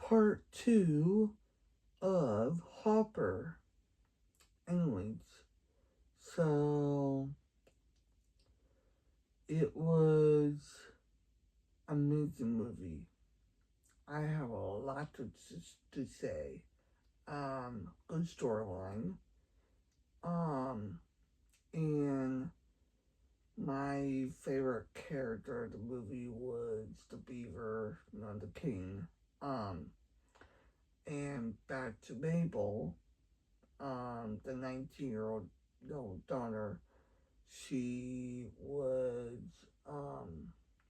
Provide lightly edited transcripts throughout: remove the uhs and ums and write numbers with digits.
part 2 of Hopper. Anyways, so it was an amazing movie. I have a lot to say. Good storyline. And my favorite character of the movie was the beaver, not the king. And back to Mabel, the 19-year-old daughter, she was,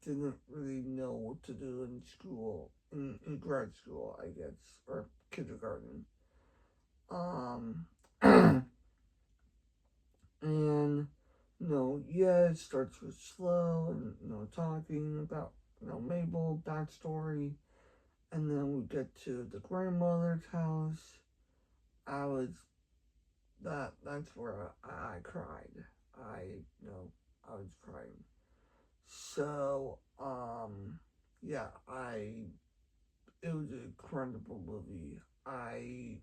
didn't really know what to do in school, in grad school, I guess, or kindergarten. And, it starts with slow and, talking about, Mabel, backstory. And then we get to the grandmother's house. I was, that's where I cried. I was crying. So, yeah, it was an incredible movie. I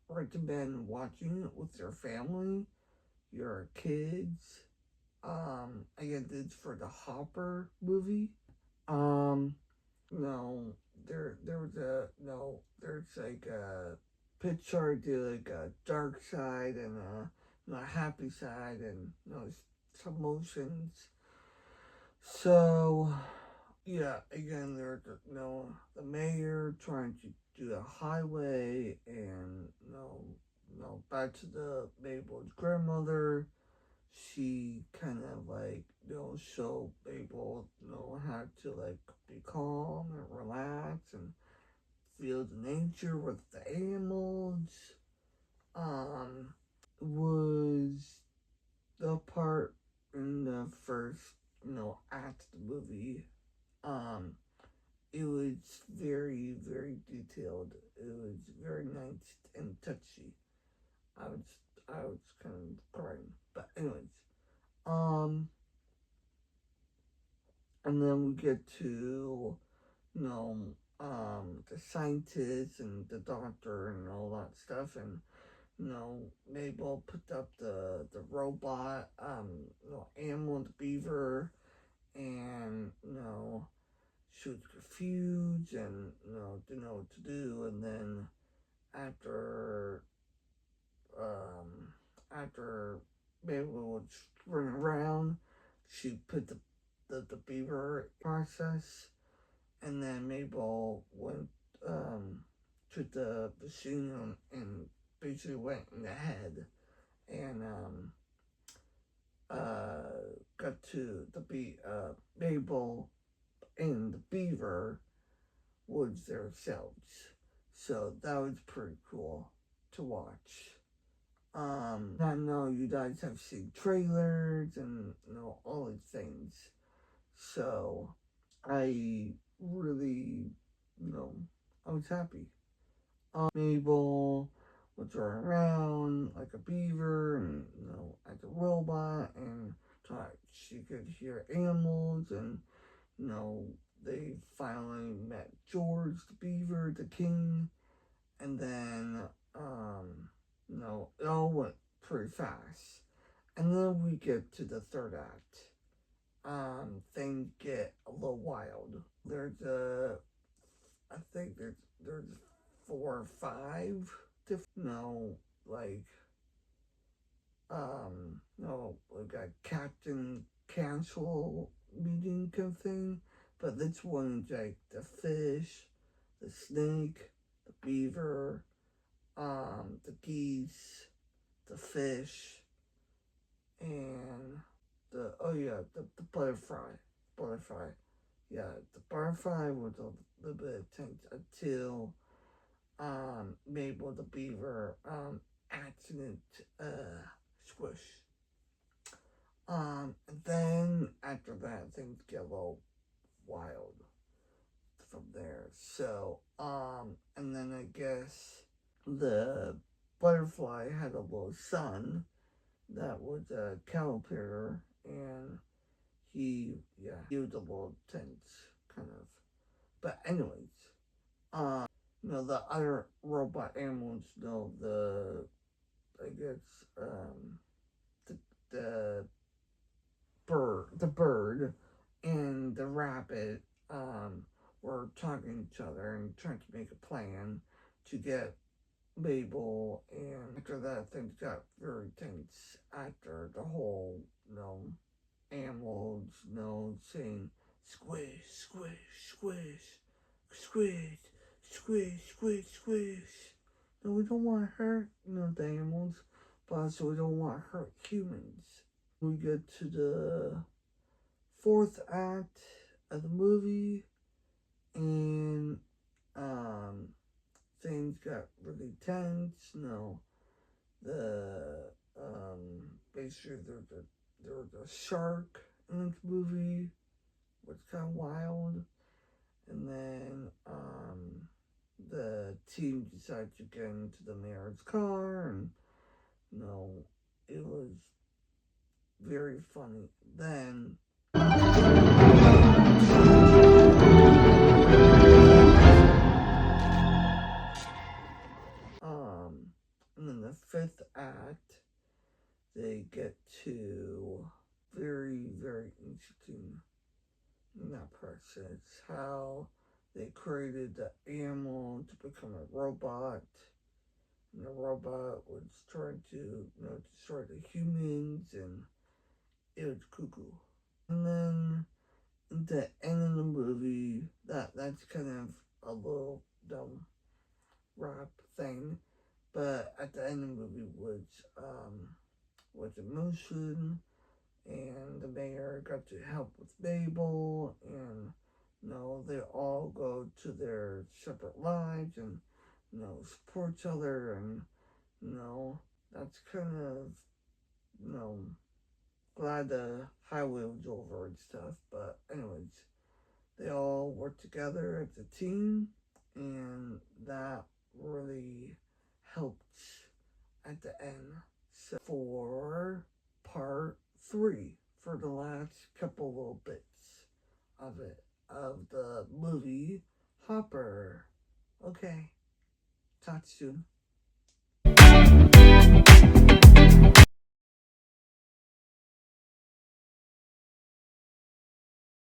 recommend watching it with your family, your kids. Again, this is for the Hopper movie. No, there's like a picture to like a dark side and a happy side and some emotions. So yeah, again, there's the mayor trying to do the highway and back to the Mabel's grandmother. She kind of like show Mabel how to like be calm and relax and feel the nature with the animals. Was the part in the first act of the movie. Um, it was very, very detailed. It was very nice and touchy. I was I was kind of crying. But anyways, um, and then we get to the scientist and the doctor and all that stuff, and Mabel put up the robot, animal, the beaver, and she was confused and didn't know what to do, and then after after Mabel was running around, she put the beaver process, and then Mabel went to the machine and basically went in the head and got to Mabel and the beaver was themselves. So that was pretty cool to watch. I know you guys have seen trailers and all these things. So I really, I was happy. Mabel was running around like a beaver and, as a robot and thought she could hear animals and, they finally met George the beaver, the king, and then, it all went pretty fast. And then we get to the third act. Things get a little wild. I think there's 4 or 5 different, like, like a Captain Cancel meeting kind of thing. But this one is like the fish, the snake, the beaver, the geese, the fish, and the butterfly. Yeah, the butterfly was a little bit tense until Mabel the beaver accident squish. And then after that things get a little wild from there. So and then I guess the butterfly had a little son that was a caterpillar, and he was a little tense, kind of. But anyways, the other robot animals, I guess, the, the bird and the rabbit, were talking to each other and trying to make a plan to get Mabel. And after that, things got very tense after the whole, animals, saying squish, squish, squish, squish, squish, squish, squish. No, we don't want to hurt, the animals, but also we don't want to hurt humans. We get to the fourth act of the movie, and things got really tense. The basically there was a shark in this movie, which kind of wild, and then the team decided to get into the mayor's car, and it was very funny. Then and then the fifth act, they get to very, very interesting in that process. How they created the animal to become a robot, and the robot was trying to, destroy the humans, and it was cuckoo. And then at the end of the movie, that's kind of a little dumb rap thing, but at the end of the movie was emotion, and the mayor got to help with Mabel, and they all go to their separate lives, and support each other, and that's kind of glad the highway was over and stuff. But anyways, they all work together as a team, and that really helped at the end. So for part 3, for the last couple little bits of the movie Hopper. Okay, talk soon.